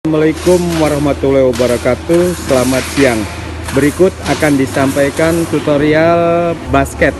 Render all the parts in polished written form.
Assalamualaikum warahmatullahi wabarakatuh. Selamat siang. Berikut akan disampaikan tutorial basket.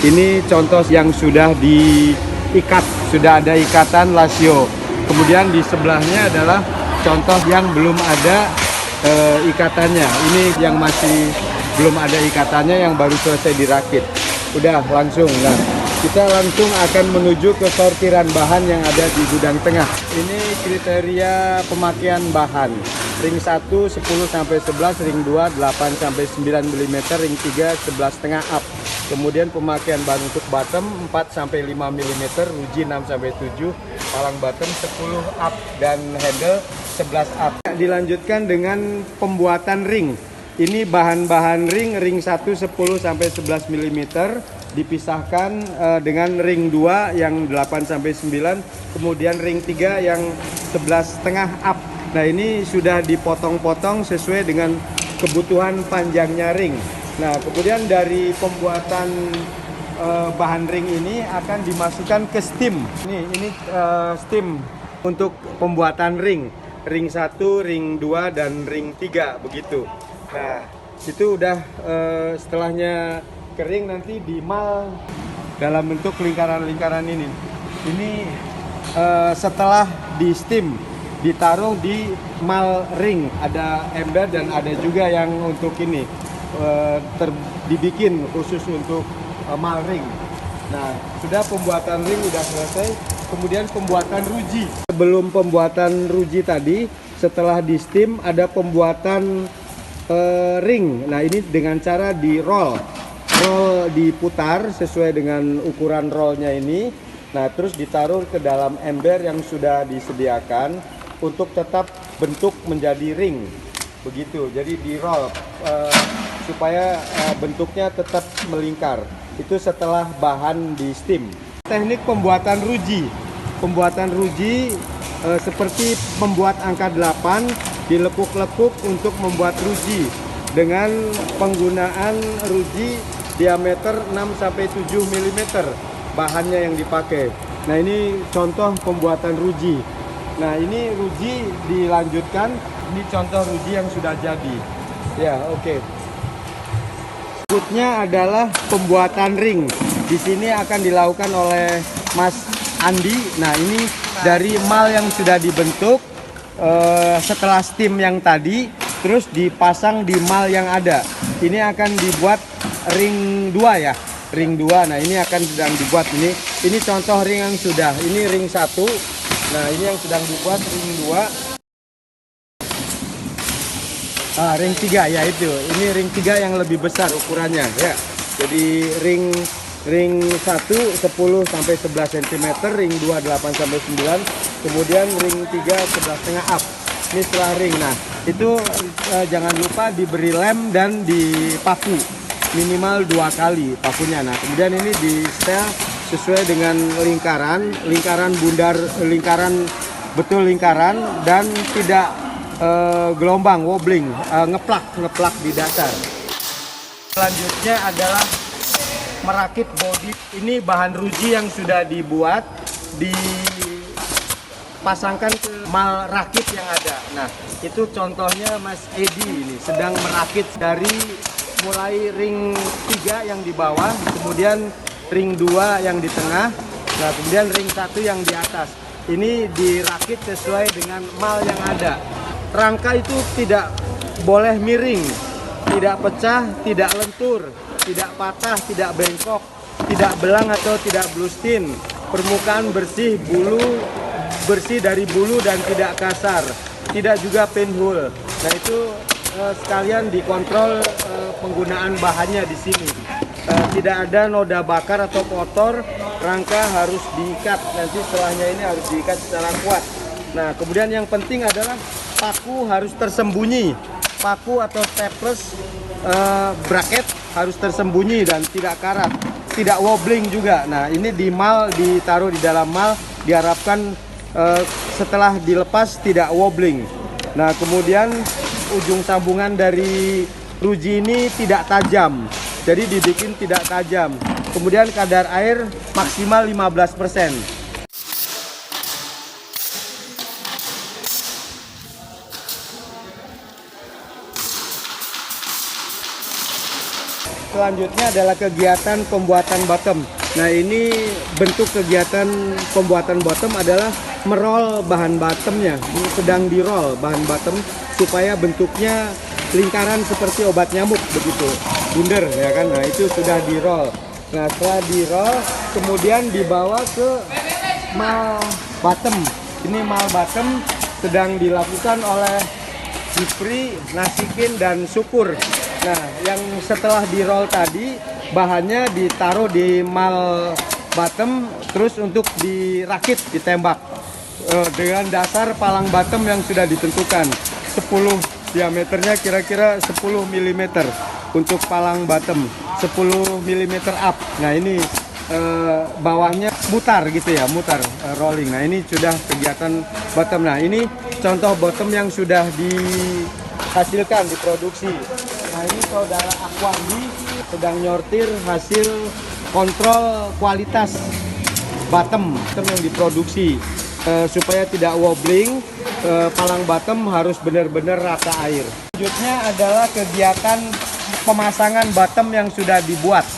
Ini contoh yang sudah diikat, sudah ada ikatan lasio. Kemudian di sebelahnya adalah contoh yang belum ada ikatannya. Ini yang masih belum ada ikatannya, yang baru selesai dirakit. Udah langsung. Nah, kita langsung akan menuju ke sortiran bahan yang ada di gudang tengah. Ini kriteria pemakaian bahan. Ring 1 10-11, ring 2 8-9 mm, ring 3 11,5 up. Kemudian pemakaian bahan untuk bottom 4-5 mm, ruji 6-7, palang bottom 10 up dan handle 11 up. Dilanjutkan dengan pembuatan ring. Ini bahan-bahan ring 1 10-11 mm dipisahkan dengan ring 2 yang 8-9, kemudian ring 3 yang 11,5 up. Nah, ini sudah dipotong-potong sesuai dengan kebutuhan panjangnya ring. Nah, kemudian dari pembuatan bahan ring ini akan dimasukkan ke steam. Ini steam untuk pembuatan ring 1, ring 2 dan ring 3 begitu. Nah, itu udah setelahnya kering nanti dimal dalam bentuk lingkaran-lingkaran ini. Ini setelah di steam ditaruh di mal ring, ada ember dan ada juga yang untuk ini dibikin khusus untuk mal ring. Nah, sudah pembuatan ring udah selesai. Kemudian pembuatan ruji. Sebelum pembuatan ruji tadi, setelah di steam ada pembuatan ring. Nah, ini dengan cara di roll diputar sesuai dengan ukuran rollnya ini. Nah, terus ditaruh ke dalam ember yang sudah disediakan untuk tetap bentuk menjadi ring begitu. Jadi di roll supaya bentuknya tetap melingkar. Itu setelah bahan di steam. Teknik pembuatan ruji seperti membuat angka 8, dilepuk-lepuk untuk membuat ruji dengan penggunaan ruji diameter 6-7 mm bahannya yang dipakai. Nah, ini contoh pembuatan ruji. Nah, ini ruji dilanjutkan. Ini contoh ruji yang sudah jadi. Ya, oke. Berikutnya adalah pembuatan ring. Di sini akan dilakukan oleh Mas Andi. Nah, ini dari mal yang sudah dibentuk setelah steam yang tadi, terus dipasang di mal yang ada. Ini akan dibuat ring 2 ya, ring 2. Nah, ini akan sedang dibuat. Ini contoh ring yang sudah. Ini ring 1. Nah, ini yang sedang dibuat ring 2. Ring 3 ya itu. Ini ring 3 yang lebih besar ukurannya ya. Jadi ring 1 10-11 cm, ring 2 8-9, kemudian ring 3 11,5 up. Ini setelah ring. Nah, itu jangan lupa diberi lem dan dipaku minimal 2 kali pakunya. Nah, kemudian ini di setel sesuai dengan lingkaran bundar, lingkaran dan tidak gelombang, wobbling, ngeplak di dasar. Selanjutnya adalah merakit bodi. Ini bahan ruji yang sudah dibuat, dipasangkan ke mal rakit yang ada. Nah, itu contohnya Mas Edi ini sedang merakit dari mulai ring 3 yang di bawah, kemudian ring 2 yang di tengah, nah kemudian ring 1 yang di atas. Ini dirakit sesuai dengan mal yang ada. Rangka itu tidak boleh miring, tidak pecah, tidak lentur, tidak patah, tidak bengkok, tidak belang atau tidak blustin. Permukaan bersih, bersih dari bulu dan tidak kasar, tidak juga pinhole. Nah, itu sekalian dikontrol penggunaan bahannya di sini. Tidak ada noda bakar atau kotor. Rangka harus diikat. Nanti setelahnya ini harus diikat secara kuat. Nah, kemudian yang penting adalah paku harus tersembunyi. Paku atau staples bracket harus tersembunyi dan tidak karat, tidak wobbling juga. Nah, ini di mal, ditaruh di dalam mal, diharapkan setelah dilepas tidak wobbling. Nah, kemudian ujung sambungan dari ruji ini tidak tajam, jadi dibikin tidak tajam. Kemudian kadar air maksimal 15%. Selanjutnya adalah kegiatan pembuatan bottom. Nah, ini bentuk kegiatan pembuatan bottom adalah merol bahan bottomnya. Sedang di roll bahan bottom supaya bentuknya lingkaran seperti obat nyamuk begitu, bundar ya kan. Nah, itu sudah di roll. Nah, setelah di roll kemudian dibawa ke mal bottom. Ini mal bottom sedang dilakukan oleh Jipri, Nasikin, dan Syukur. Nah, yang setelah di roll tadi bahannya ditaruh di mal bottom terus untuk dirakit, ditembak dengan dasar palang bottom yang sudah ditentukan. 10 diameternya kira-kira 10 mm untuk palang bottom, 10 mm up. Nah, ini bawahnya mutar gitu ya, mutar rolling. Nah, ini sudah kegiatan bottom. Nah, ini contoh bottom yang sudah dihasilkan, diproduksi. Nah, ini saudara Akwandi sedang nyortir hasil kontrol kualitas bottom yang diproduksi. Supaya tidak wobbling, palang bottom harus benar-benar rata air. Selanjutnya adalah kegiatan pemasangan bottom yang sudah dibuat.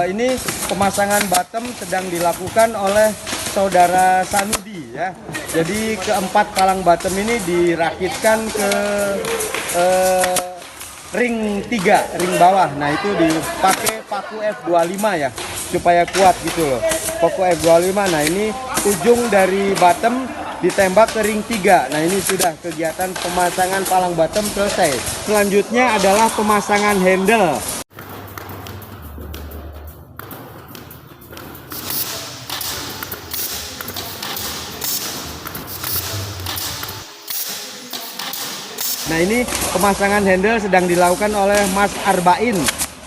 Ini pemasangan bottom sedang dilakukan oleh saudara Sanudi ya. Jadi keempat palang bottom ini dirakitkan ke ring 3, ring bawah. Nah, itu dipakai paku F25 ya, supaya kuat gitu loh. Paku F25. Nah, ini ujung dari bottom ditembak ke ring 3. Nah, ini sudah kegiatan pemasangan palang bottom selesai. Selanjutnya adalah pemasangan handle. Nah, ini pemasangan handle sedang dilakukan oleh Mas Arbain.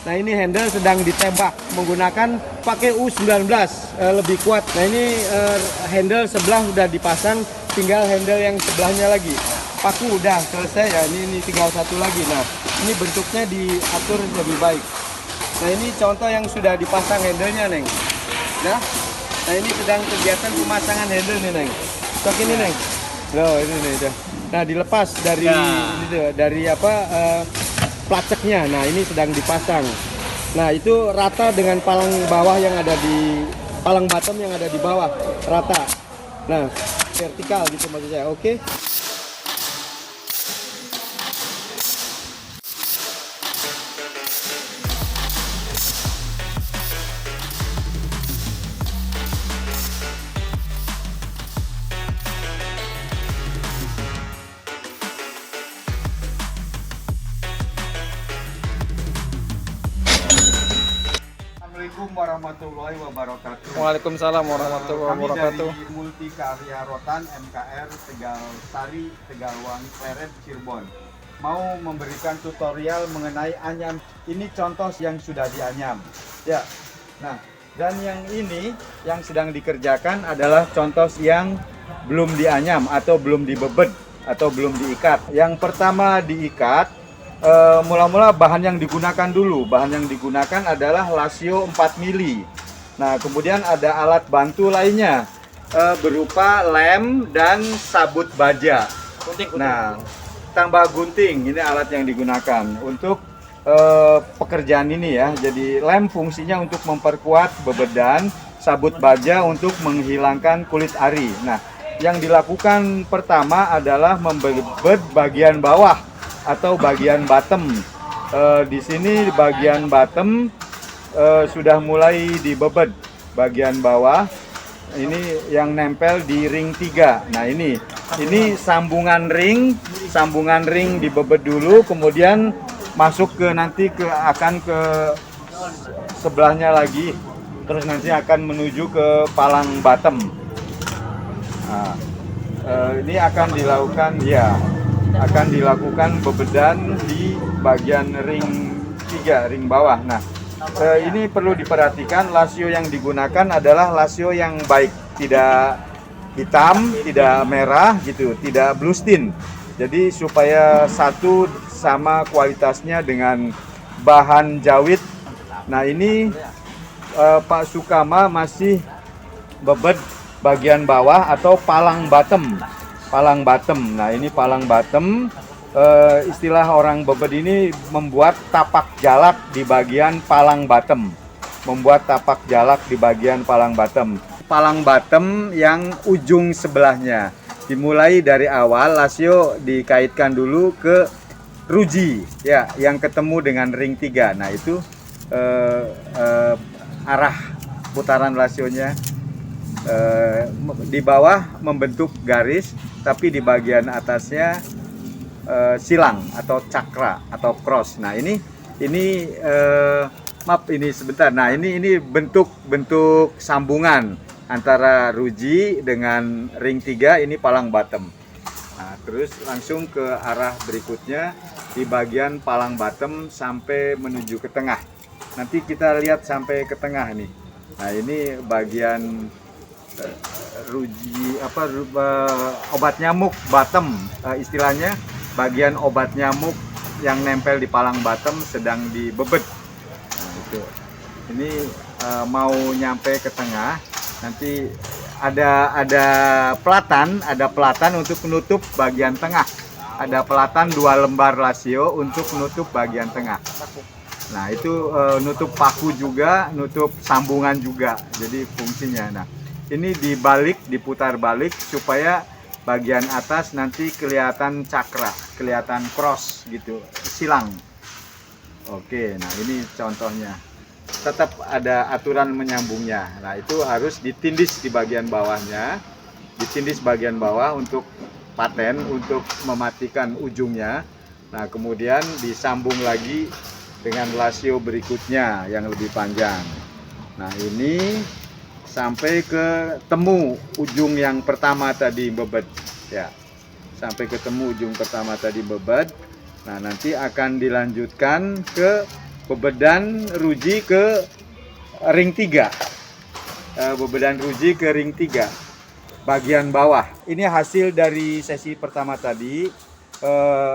Nah, ini handle sedang ditembak menggunakan pakai U19 lebih kuat. Nah, ini handle sebelah sudah dipasang, tinggal handle yang sebelahnya lagi. Paku udah selesai ya, ini tinggal satu lagi. Nah, ini bentuknya diatur lebih baik. Nah, ini contoh yang sudah dipasang handlenya, Neng. Nah, ini sedang kegiatan pemasangan handle nih, Neng. Stok ini, Neng. Loh, ini nih udah. Nah, dilepas dari placeknya. Nah, ini sedang dipasang. Nah, itu rata dengan palang bawah yang ada di palang bottom yang ada di bawah, rata. Nah, vertikal gitu maksud saya. Oke. Assalamualaikum warahmatullahi wabarakatuh. Waalaikumsalam warahmatullahi wabarakatuh. Kami dari Multi Karya Rotan MKR Tegal Sari, Tegalwangi, Pleret, Cirebon mau memberikan tutorial mengenai anyam. Ini contoh yang sudah dianyam. Ya. Nah, dan yang ini yang sedang dikerjakan adalah contoh yang belum dianyam atau belum dibebed atau belum diikat. Yang pertama diikat, mula-mula bahan yang digunakan dulu. Bahan yang digunakan adalah lasio 4 mili. Nah, kemudian ada alat bantu lainnya berupa lem dan sabut baja. Nah, tambah gunting, ini alat yang digunakan untuk pekerjaan ini ya. Jadi lem fungsinya untuk memperkuat bebedan, sabut baja untuk menghilangkan kulit ari. Nah, yang dilakukan pertama adalah membebed bagian bawah atau bagian bottom. Di sini bagian bottom sudah mulai dibebed. Bagian bawah ini yang nempel di ring 3. Nah, ini sambungan ring dibebed dulu, kemudian masuk ke nanti akan ke sebelahnya lagi, terus nanti akan menuju ke palang bottom. Nah, ini akan dilakukan bebedan di bagian ring 3, ring bawah. Nah, ini perlu diperhatikan, lasio yang digunakan adalah lasio yang baik, tidak hitam, tidak merah gitu, tidak bluestin. Jadi supaya satu sama kualitasnya dengan bahan jawit. Nah, ini Pak Sukama masih bebed bagian bawah atau palang bottom. Nah, ini palang bottom istilah orang bebed ini membuat tapak jalak di bagian palang bottom. Membuat tapak jalak di bagian palang bottom. Palang bottom yang ujung sebelahnya. Dimulai dari awal, lasio dikaitkan dulu ke ruji, ya, yang ketemu dengan ring 3. Nah itu arah putaran lasionya. Di bawah membentuk garis, tapi di bagian atasnya silang atau cakra atau cross. Nah ini maaf ini sebentar. Nah ini bentuk sambungan antara ruji dengan ring 3, ini palang bottom. Nah terus langsung ke arah berikutnya di bagian palang bottom sampai menuju ke tengah. Nanti kita lihat sampai ke tengah nih. Nah ini bagian ruji obat nyamuk bottom, istilahnya bagian obat nyamuk yang nempel di palang bottom sedang dibebed. Nah, itu ini mau nyampe ke tengah, nanti ada pelatan untuk menutup bagian tengah. Ada pelatan 2 lembar lasio untuk menutup bagian tengah. Nah itu nutup paku juga, nutup sambungan juga, jadi fungsinya. Nah ini dibalik, diputar balik supaya bagian atas nanti kelihatan cakra, kelihatan cross gitu, silang. Oke, nah ini contohnya. Tetap ada aturan menyambungnya. Nah itu harus ditindis di bagian bawahnya, ditindis bagian bawah untuk paten, untuk mematikan ujungnya. Nah kemudian disambung lagi dengan lasio berikutnya yang lebih panjang. Nah ini sampai ke temu ujung yang pertama tadi bebed, ya, sampai ketemu ujung pertama tadi bebed. Nah nanti akan dilanjutkan ke bebedan ruji ke ring 3, bebedan ruji ke ring 3 bagian bawah. Ini hasil dari sesi pertama tadi.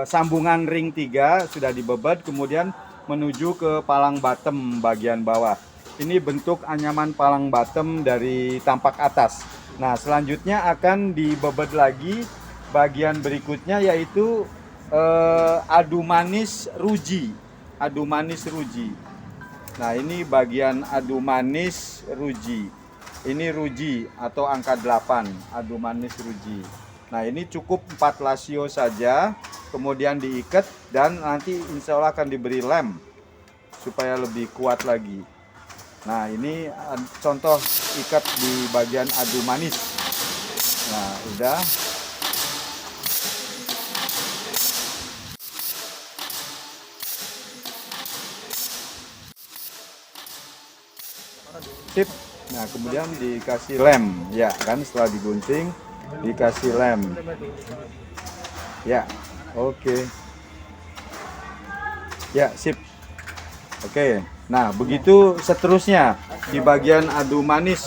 Sambungan ring 3 sudah dibebed, kemudian menuju ke palang bottom bagian bawah. Ini bentuk anyaman palang bottom dari tampak atas. Nah selanjutnya akan dibebed lagi bagian berikutnya, yaitu adu manis ruji. Adu manis ruji. Nah ini bagian adu manis ruji. Ini ruji atau angka 8, adu manis ruji. Nah ini cukup 4 lasio saja, kemudian diikat dan nanti insya Allah akan diberi lem supaya lebih kuat lagi. Nah ini contoh ikat di bagian adu manis. Nah udah. Sip. Nah kemudian dikasih lem, ya kan, setelah digunting dikasih lem. Ya, oke. Ya, sip. Oke. Nah begitu seterusnya di bagian adu manis,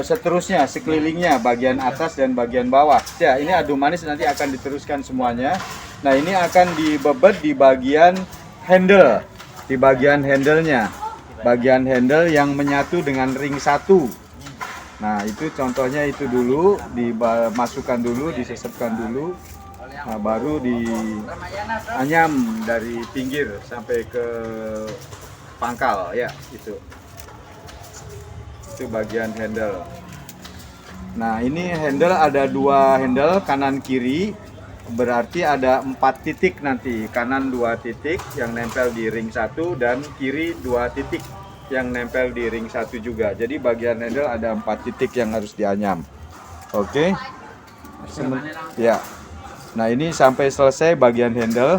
seterusnya sekelilingnya bagian atas dan bagian bawah. Ya ini adu manis nanti akan diteruskan semuanya. Nah ini akan dibebed di bagian handle, di bagian handlenya, bagian handle yang menyatu dengan ring 1. Nah itu contohnya itu dulu, dimasukkan dulu, disesepkan dulu. Nah baru dianyam dari pinggir sampai ke pangkal, ya itu bagian handle. Nah ini handle ada 2 handle, kanan kiri, berarti ada 4 titik nanti. Kanan 2 titik yang nempel di ring 1 dan kiri 2 titik yang nempel di ring 1 juga. Jadi bagian handle ada 4 titik yang harus dianyam. Oke. Ya. Nah ini sampai selesai bagian handle.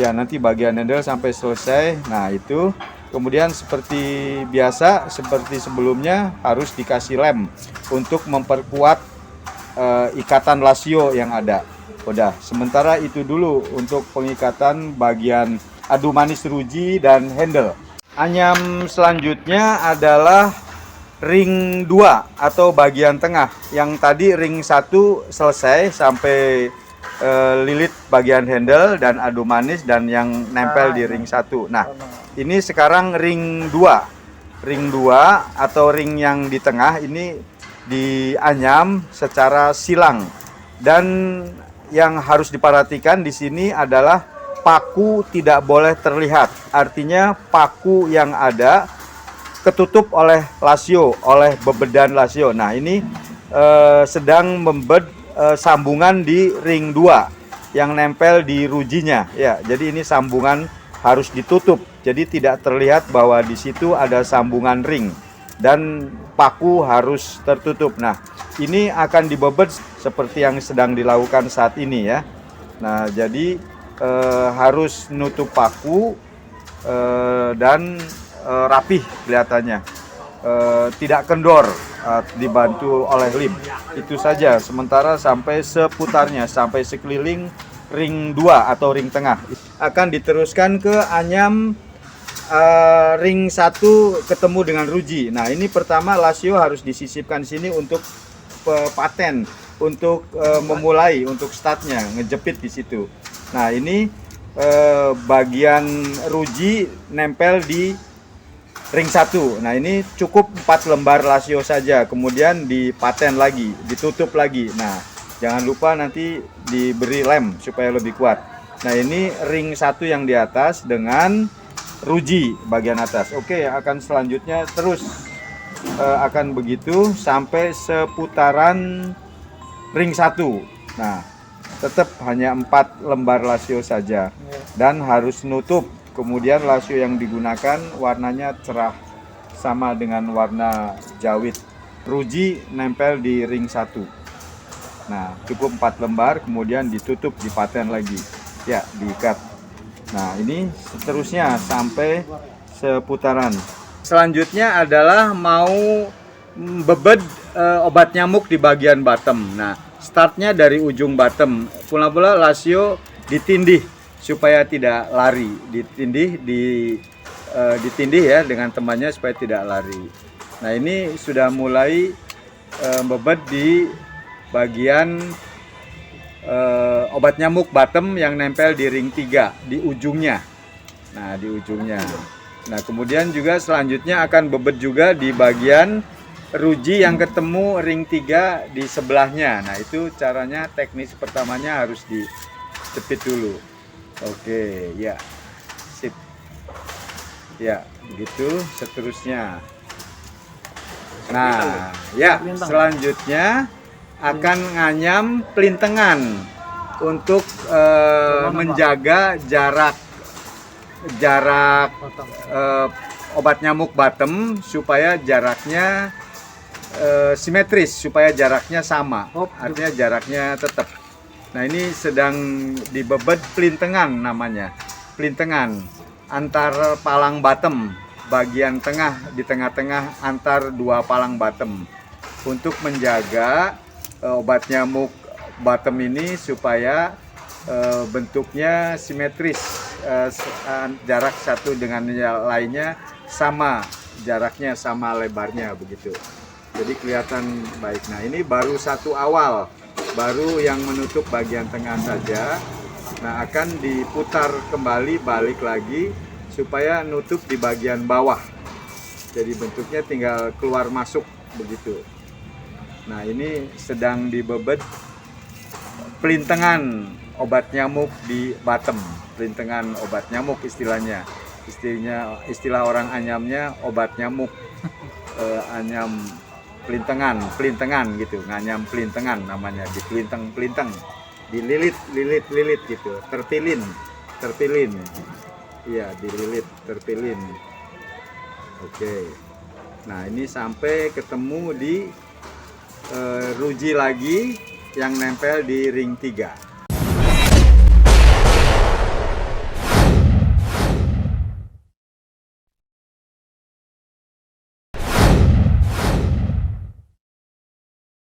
Ya nanti bagian handle sampai selesai. Nah itu kemudian seperti biasa, seperti sebelumnya harus dikasih lem untuk memperkuat ikatan lasio yang ada. Udah, sementara itu dulu untuk pengikatan bagian adu manis ruji dan handle. Anyam selanjutnya adalah ring 2 atau bagian tengah. Yang tadi ring 1 selesai sampai lilit bagian handle dan adu manis dan yang nempel di ring 1. Nah, ini sekarang ring 2. Ring 2 atau ring yang di tengah ini dianyam secara silang dan yang harus diperhatikan di sini adalah paku tidak boleh terlihat. Artinya paku yang ada ketutup oleh lasio, oleh bebedan lasio. Nah, ini sedang membed sambungan di ring 2 yang nempel di rujinya. Ya, jadi ini sambungan harus ditutup. Jadi tidak terlihat bahwa di situ ada sambungan ring dan paku harus tertutup. Nah, ini akan dibebet seperti yang sedang dilakukan saat ini ya. Nah, jadi harus nutup paku dan rapih kelihatannya, tidak kendor, dibantu oleh lem. Itu saja, sementara sampai seputarnya, sampai sekeliling ring 2 atau ring tengah. Akan diteruskan ke anyam ring 1 ketemu dengan ruji. Nah, ini pertama lasio harus disisipkan sini untuk paten, untuk memulai, untuk startnya, ngejepit di situ. Nah, ini bagian ruji nempel di ring 1. Nah, ini cukup 4 lembar lasio saja, kemudian dipaten lagi, ditutup lagi. Nah, jangan lupa nanti diberi lem supaya lebih kuat. Nah, ini ring 1 yang di atas dengan ruji bagian atas. Oke, akan selanjutnya terus akan begitu sampai seputaran ring 1. Nah, tetap hanya 4 lembar lasio saja dan harus nutup. Kemudian lasio yang digunakan warnanya cerah sama dengan warna jawit. Ruji nempel di ring 1. Nah, cukup 4 lembar, kemudian ditutup, dipaten lagi. Ya, diikat. Nah, ini seterusnya sampai seputaran. Selanjutnya adalah mau bebed obat nyamuk di bagian bottom. Nah, startnya dari ujung bottom. Pula-pula lasio ditindih supaya tidak lari. Ditindih ya dengan temannya supaya tidak lari. Nah, ini sudah mulai bebed di bagian obat nyamuk bottom yang nempel di ring 3 di ujungnya. Nah, di ujungnya. Nah, kemudian juga selanjutnya akan bebed juga di bagian ruji yang ketemu ring 3 di sebelahnya. Nah, itu caranya, teknis pertamanya harus dijepit dulu. Oke, ya. Sip. Ya, begitu seterusnya. Nah, ya, selanjutnya akan nganyam pelintengan untuk menjaga jarak obat nyamuk bottom supaya jaraknya simetris, supaya jaraknya sama, artinya jaraknya tetap. Nah, ini sedang dibebed pelintengan namanya, pelintengan antar palang bottom, bagian tengah, di tengah-tengah antar 2 palang bottom, untuk menjaga obat nyamuk bottom ini supaya bentuknya simetris, jarak satu dengan yang lainnya sama, jaraknya sama lebarnya begitu. Jadi kelihatan baik. Nah, ini baru satu awal, baru yang menutup bagian tengah saja. Nah, akan diputar kembali, balik lagi supaya nutup di bagian bawah. Jadi bentuknya tinggal keluar masuk begitu. Nah, ini sedang dibebed pelintengan obat nyamuk di bottom, pelintengan obat nyamuk istilahnya. Istilah orang anyamnya obat nyamuk, anyam pelintengan gitu, nganyam pelintengan namanya, dipelinteng, dililit gitu, terpilin, iya, dililit, terpilin. Oke, nah ini sampai ketemu di ruji lagi yang nempel di ring 3.